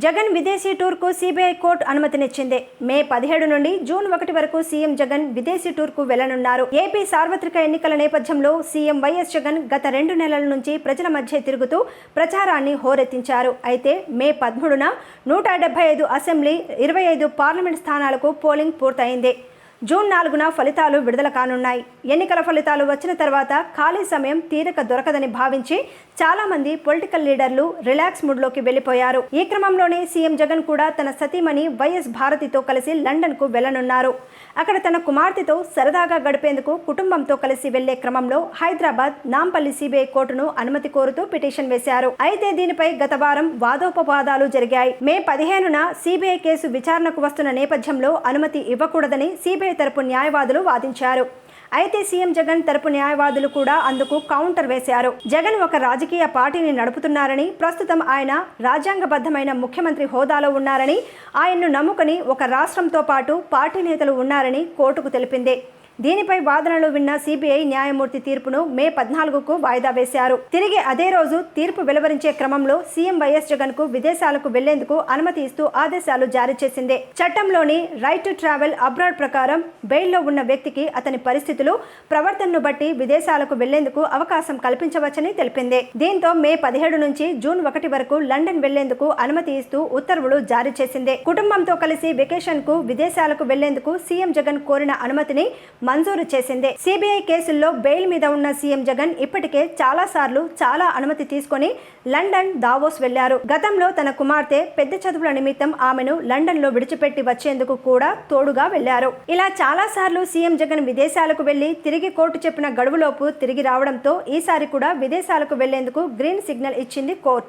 జగన్ విదేశీ టూర్కు CBI court అనుమతినిచ్చింది. మే 17 నుండి June 1 వరకు సీఎం జగన్ విదేశీ టూర్కు వెళ్లనున్నారు. ఏపీ సార్వత్రిక ఎన్నికల నేపథ్యంలో సీఎం వైఎస్ జగన్ గత 2 నెలల నుంచి ప్రజల మధ్య తిరుగుతూ ప్రచారాన్ని హోరెత్తించారు. అయితే మే 13న 175 అసెంబ్లీ, 25 పార్లమెంట్ స్థానాలకు పోలింగ్ పూర్తయింది. జూన్ 4న ఫలితాలు విడుదల కానున్నాయి. ఎన్నికల ఫలితాలు వచ్చిన తర్వాత ఖాళీ సమయం తీరిక దొరకదని భావించి చాలా మంది పొలిటికల్ లీడర్లు రిలాక్స్ మూడ్లోకి వెళ్లిపోయారు. ఈ క్రమంలోనే సీఎం జగన్ కూడా తన సతీమణి వైఎస్ భారతితో కలిసి లండన్కు వెళ్లనున్నారు. అక్కడ తన కుమార్తెతో సరదాగా గడిపేందుకు కుటుంబంతో కలిసి వెళ్లే క్రమంలో హైదరాబాద్ నాంపల్లి సిబిఐ కోర్టును అనుమతి కోరుతూ పిటిషన్ వేశారు. అయితే దీనిపై గత వారం వాదోపవాదాలు జరిగాయి. మే 15న సిబిఐ కేసు విచారణకు వస్తున్న నేపథ్యంలో అనుమతి ఇవ్వకూడదని సిబిఐ తరపు న్యాయవాదులు వాదించారు. అయితే సీఎం జగన్ తరపు న్యాయవాదులు కూడా అందుకు కౌంటర్ వేశారు. జగన్ ఒక రాజకీయ పార్టీని నడుపుతున్నారని, ప్రస్తుతం ఆయన రాజ్యాంగబద్ధమైన ముఖ్యమంత్రి హోదాలో ఉన్నారని, ఆయన్ను నమ్ముకుని ఒక రాష్ట్రంతో పాటు పార్టీ నేతలు ఉన్నారని కోర్టుకు తెలిపింది. దీనిపై వాదనలు విన్న సిబిఐ న్యాయమూర్తి తీర్పును మే 14కు వాయిదా వేశారు. తిరిగి అదే రోజు తీర్పు వెలువరించే క్రమంలో సీఎం వైఎస్ జగన్ కు విదేశాలకు వెళ్లేందుకు అనుమతి ఇస్తూ ఆదేశాలు జారీ చేసింది. చట్టంలోని రైట్ టు ట్రావెల్ అబ్రాడ్ ప్రకారం బెయిల్లో ఉన్న వ్యక్తికి అతని పరిస్థితులు, ప్రవర్తనను బట్టి విదేశాలకు వెళ్లేందుకు అవకాశం కల్పించవచ్చని తెలిపింది. దీంతో మే 17 నుంచి జూన్ 1 వరకు లండన్ వెళ్లేందుకు అనుమతి ఇస్తూ ఉత్తర్వులు జారీ చేసింది. కుటుంబంతో కలిసి వెకేషన్ కు విదేశాలకు వెళ్లేందుకు సీఎం జగన్ కోరిన అనుమతిని మంజూరు చేసింది. సిబిఐ కేసుల్లో బెయిల్ మీద ఉన్న సీఎం జగన్ ఇప్పటికే చాలా అనుమతి తీసుకొని లండన్, దావోస్ వెళ్లారు. గతంలో తన కుమార్తె పెద్ద చదువుల నిమిత్తం ఆమెను లండన్ లో విడిచిపెట్టి వచ్చేందుకు కూడా తోడుగా వెళ్లారు. ఇలా చాలాసార్లు సీఎం జగన్ విదేశాలకు వెళ్లి తిరిగి కోర్టు చెప్పిన గడువులోపు తిరిగి రావడంతో ఈసారి కూడా విదేశాలకు వెళ్లేందుకు గ్రీన్ సిగ్నల్ ఇచ్చింది కోర్టు.